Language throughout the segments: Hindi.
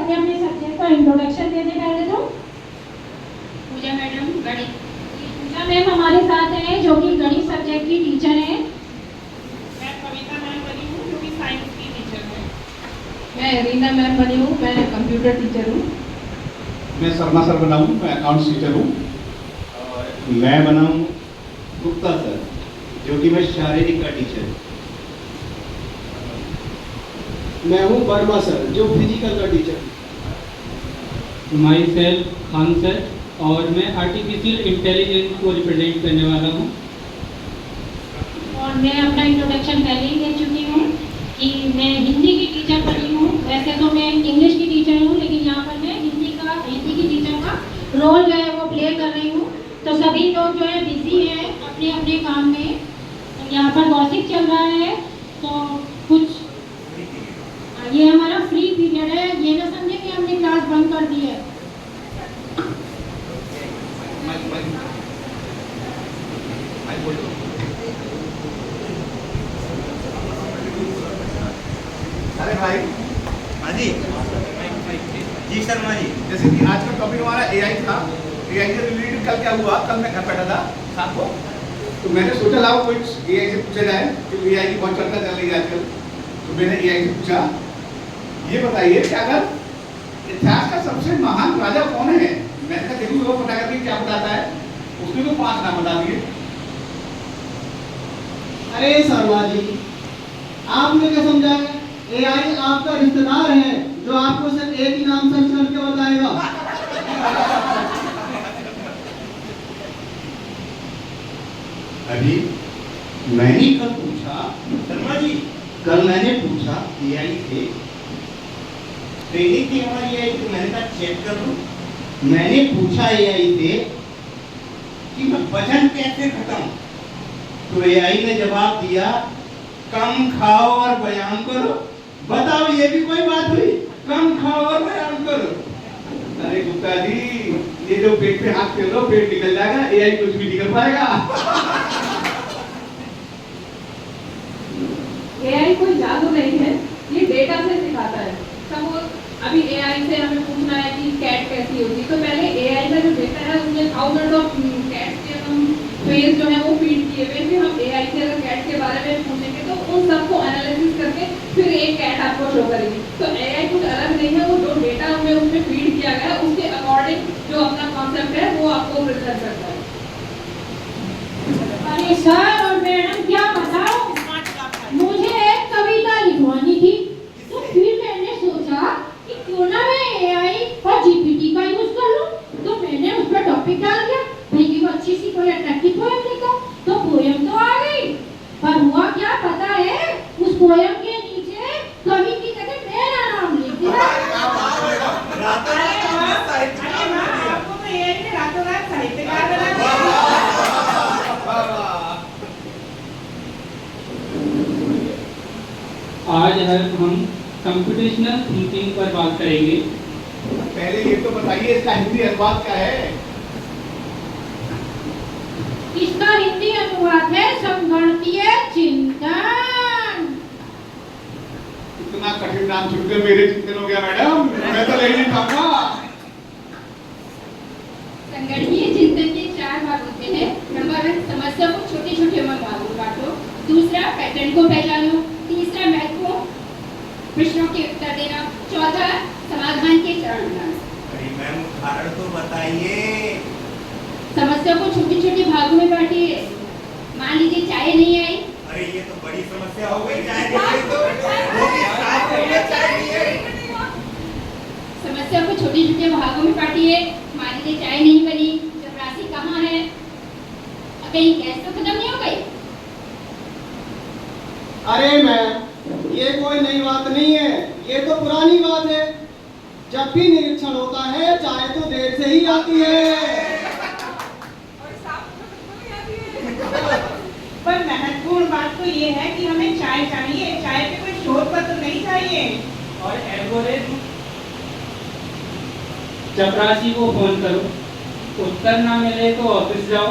के अपने सब्जेक्ट का इंट्रोडक्शन दे दें पहले तो। पूजा मैडम गणित। पूजा मैम हमारे साथ हैं जो कि गणित सब्जेक्ट की टीचर हैं। मैं कविता मैम बनी हूँ जो कि साइंस की टीचर है। मैं रीना मैम बनी हूँ, मैं कंप्यूटर टीचर हूँ। मैं शर्मा सर बना हूँ, मैं अकाउंट्स टीचर हूँ। और मैं बना हूँ गुप्ता सर, जो कि मैं शारीरिक का टीचर हूँ। मैं हूँ वर्मा सर, जो फिजिकल का टीचर हूँ। माई सेल्फ खान सर, और मैं आर्टिफिशियल इंटेलिजेंस को रिप्रेजेंट करने वाला हूँ। और मैं अपना इंट्रोडक्शन पहले ही दे चुकी हूँ कि मैं हिंदी की टीचर बनी हूँ। वैसे तो मैं इंग्लिश की टीचर हूँ, लेकिन यहाँ पर मैं हिंदी की टीचर का रोल जो है वो प्ले कर रही हूँ। तो सभी लोग जो है बिजी हैं अपने अपने काम में। तो यहाँ पर गॉसिप चल रहा है, तो कुछ ये हमारा फ्री पीरियड है, ये ना समझे कि हमने क्लास बंद कर दी है। अरे भाई, हाँ जी जी शर्मा जी। जैसे कि आज का टॉपिक हमारा एआई था। एआई से रिलेटेड कल क्या हुआ, कल मैं घर बैठा था शाम को, तो मैंने सोचा लाओ कुछ एआई से पूछा जाए, क्योंकि एआई की बहुत चर्चा चल रही है आजकल। तो मैंने एआई से पूछा, ये बताइए कि अगर इतिहास का सबसे महान राजा कौन है? मैंने कहा देखो वो पता करके क्या बताता है। उसने तो 5 नाम बता दिए। अरे शर्मा जी, आपने क्या समझा है? एआई आपका रिश्तेदार है जो आपको सिर्फ एक ही नाम सर्च करके बताएगा। अभी मैंने कल पूछा शर्मा जी, कल मैंने पूछा एआई से, ट्रेनिंग थी हमारी एआई की, मैंने कहा चेक कर लो। मैंने पूछा एआई से कि मैं वजन कैसे घटाऊं, तो एआई ने जवाब दिया कम खाओ और व्यायाम करो। बताओ ये भी कोई बात हुई? कम खाओ और व्यायाम करो। अरे गुप्ता जी, ये जो पेट पे हाथ फेर लो पेट निकल जाएगा, एआई कुछ भी निकल पाएगा। एआई कोई जादू नहीं है, ये डेटा से सिखाता है। सपोज अभी एआई से हमें पूछना है कि कैट कैसी होगी, तो पहले एआई का जो डेटा है उसमें थाउजेंड ऑफ कैट के हम फेस जो है वो फीड किए हुए, फिर हम एआई से अगर कैट के बारे में पूछेंगे तो उन सबको एनालिसिस करके फिर एक कैट आपको शो करेगी। तो एआई कुछ अलग नहीं है, वो जो डेटा हमें उसमें फीड किया गया है उसके अकॉर्डिंग जो अपना कॉन्सेप्ट है वो आपको प्रेजेंट करता है। अरे सर और मैडम क्या बताओ, मुझे एक कविता लिखवानी थी, तो फिर मैंने सोचा कि क्यों ना मैं एआई और जीपीटी का यूज कर लूं। तो मैंने उस पर टॉपिक डाल दिया भाई कि वो अच्छी सी कोई अट्रैक्टिव पोएम लिखो, तो पोएम तो आ गई, पर हुआ क्या पता है, उस पोएम के नीचे कवि की जगह मेरा नाम लिख दिया। आपको तो एआई ने रातों रात साहित्यकार बना दिया। आज हम कंप्यूटेशनल थिंकिंग पर बात करेंगे। पहले ये तो बताइए इसका हिंदी अनुवाद क्या है? इसका हिंदी अनुवाद है संगणकीय चिंतन। इतना कठिन नाम सुनकर मेरे चिंतन हो गया मैडम, मैं तो ले नहीं पाऊंगा। संगणकीय चिंतन के 4 भाग होते हैं। नंबर 1, समस्या को छोटे छोटे भागों में बांटो। दूसरा, पैटर्न को पहचानो। तीसरा, महत्वपूर्ण प्रश्नों के उत्तर देना। चौथा, समाधान के चरण बनाना। अरे मैम उदाहरण तो बताइए। समस्या को छोटे छोटे भागों में बांटिए। मान लीजिए चाय नहीं आई। अरे ये तो बड़ी समस्या हो गई। चाय नहीं आई तो वो भी साफ हो गया, चाय नहीं आई। समस्या को छोटे छोटे भागों में बांटिए। मान लीजिए चाय नहीं बनी, चपरासी कहाँ है, कहीं गैस तो खत्म नहीं हो गई। अरे मैम, ये कोई नई बात नहीं है, ये तो पुरानी बात है। जब भी निरीक्षण होता है चाय तो देर से ही आती है। पर महत्वपूर्ण बात तो ये है कि हमें चाय चाहिए, चाय पे कोई शोध पत्र नहीं चाहिए। और एल्गोरिथम, चपरासी को फोन करो, उत्तर ना मिले तो ऑफिस जाओ,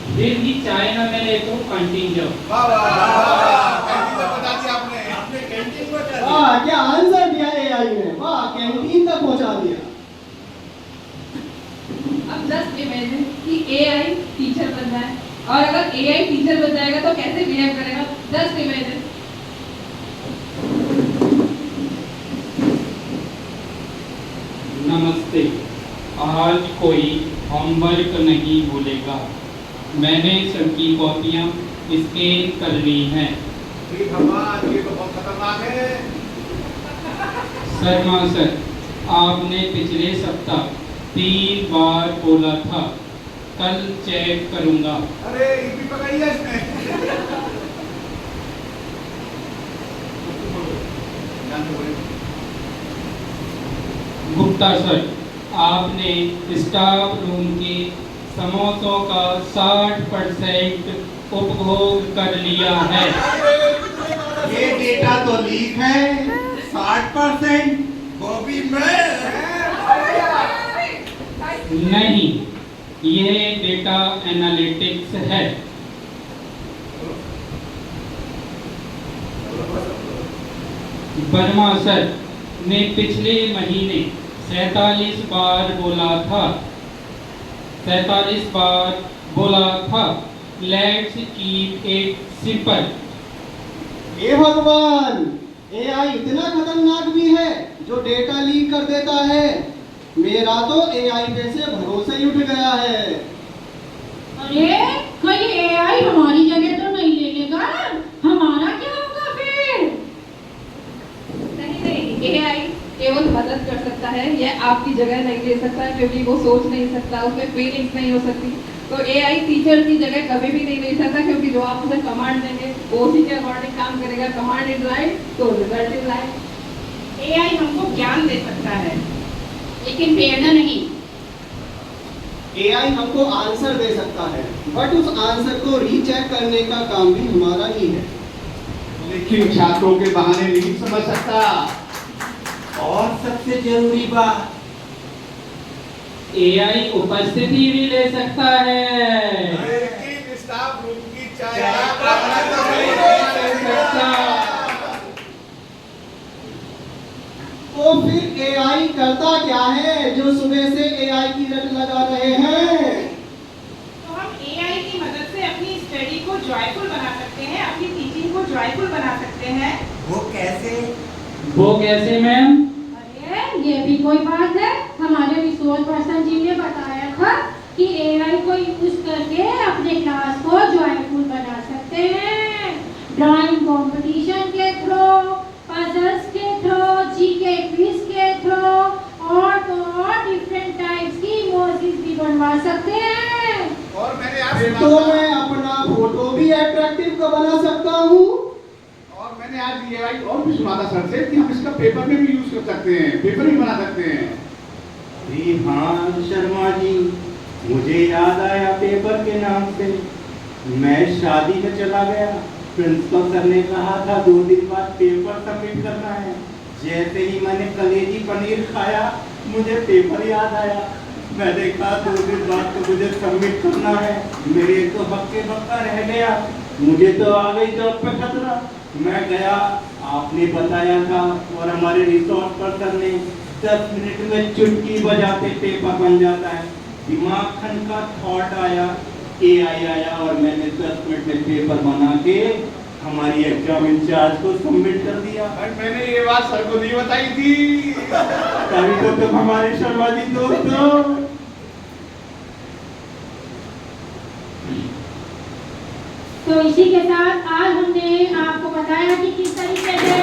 फिर भी चाय ना मिले तो कैंटीन जाओ। वाह वाह वाह, कैंटीन तो बता दिया आपने। आपने कैंटीन को वाह क्या आंसर दिया एआई ने, वाह कैंटीन तक पहुंचा बना दिया। अब जस्ट इमेजिन कि एआई टीचर बन जाए, और अगर एआई टीचर बन जाएगा तो कैसे बिहेव करेगा। Just imagine. नमस्ते, आज कोई होमवर्क नहीं भूलेगा। मैंने सबकी कॉपियाँ स्कैन कर ली हैं। भगवान, ये तो बहुत खतरनाक है। शर्मा सर, आपने पिछले सप्ताह 3 बार बोला था कल चेक करूंगा। अरे ये भी पकड़ी है इसमें। गुप्ता सर, आपने स्टाफ रूम के समोसों का 60% उपभोग कर लिया है। ये डेटा तो लीक है। 60% वो भी मैं। नहीं, ये डेटा एनालिटिक्स है। वर्मा सर ने पिछले महीने 47 बार बोला था, 47 बार बोला था लेट्स कीप इट सिंपल। हे भगवान, एआई इतना खतरनाक भी है जो डेटा लीक कर देता है। मेरा तो एआई पे से भरोसा ही उठ गया है। अरे कहीं एआई हमारी जगह तो नहीं ले लेगा? हमारा क्या होगा फिर? नहीं, एआई केवल मदद कर सकता है, यह आपकी जगह नहीं ले सकता, क्योंकि वो सोच नहीं सकता, उसमें फीलिंग्स नहीं हो सकती। तो एआई टीचर की जगह कभी भी नहीं ले सकता, क्योंकि जो आप उसे कमांड देंगे वो उसी के अकॉर्डिंग काम करेगा। कमांड इज राइट तो रिजल्ट इज राइट। एआई हमको ज्ञान दे सकता है, लेकिन प्रेरणा नहीं। एआई हमको आंसर दे सकता है, बट उस आंसर को रीचेक करने का काम भी हमारा ही है। लेकिन छात्रों के बहाने नहीं समझ सकता। और सबसे जरूरी बात, एआई उपस्थिति भी ले सकता है। लेकिन स्टाफ रूम की चाय तो फिर एआई करता क्या है जो सुबह से एआई की रट लगा रहे हैं? तो हम एआई की मदद से अपनी स्टडी को जॉयफुल बना सकते हैं, अपनी टीचिंग को जॉयफुल बना सकते हैं। वो कैसे? वो कैसे मैम? अरे ये भी कोई बात है? हमारे रिसोर्स पर्सन जी ने बताया था कि एआई को यूज करके अपने क्लास को जॉयफुल बना सकते हैं। ड्राइंग कंपटीशन के थ्रू, पजल्स के थ्रू, जीके क्विज के थ्रू, और तो और डिफरेंट टाइप्स की इमोजीज भी बनवा सकते हैं। और मैंने आज फिर तो मैं अपना फोटो भी अट्रैक्टिव का बना सकता हूँ। और मैंने आज एआई और भी सुना था सर से कि हम इसका पेपर में भी यूज कर सकते हैं, पेपर भी बना सकते हैं। जी हाँ शर्मा जी, मुझे याद आया पेपर के नाम से। मैं शादी में चला गया, प्रिंसिपल सर ने कहा था 2 दिन बाद पेपर सबमिट करना है। जैसे ही मैंने कलेजी पनीर खाया, मुझे पेपर याद आया। मैंने कहा 2 दिन बाद तो मुझे सबमिट करना है, मेरे तो हक्के बक्का रह गया। मुझे तो आ गई जॉब पे खतरा। मैं गया, आपने बताया था, और हमारे रिसोर्स पर्सन ने 10 मिनट में चुटकी बजाते पेपर बन जाता है। दिमाग खन का थॉट आया, एआई आया, और मैंने 10 मिनट में पेपर बना के हमारी एग्जाम इंचार्ज को सबमिट कर दिया। और मैंने ये बात सर को नहीं बताई थी। तभी तो तुम हमारे शर्मा जी दोस्त हो। तो इसी के साथ आज हमने आपको बताया कि किस तरीके से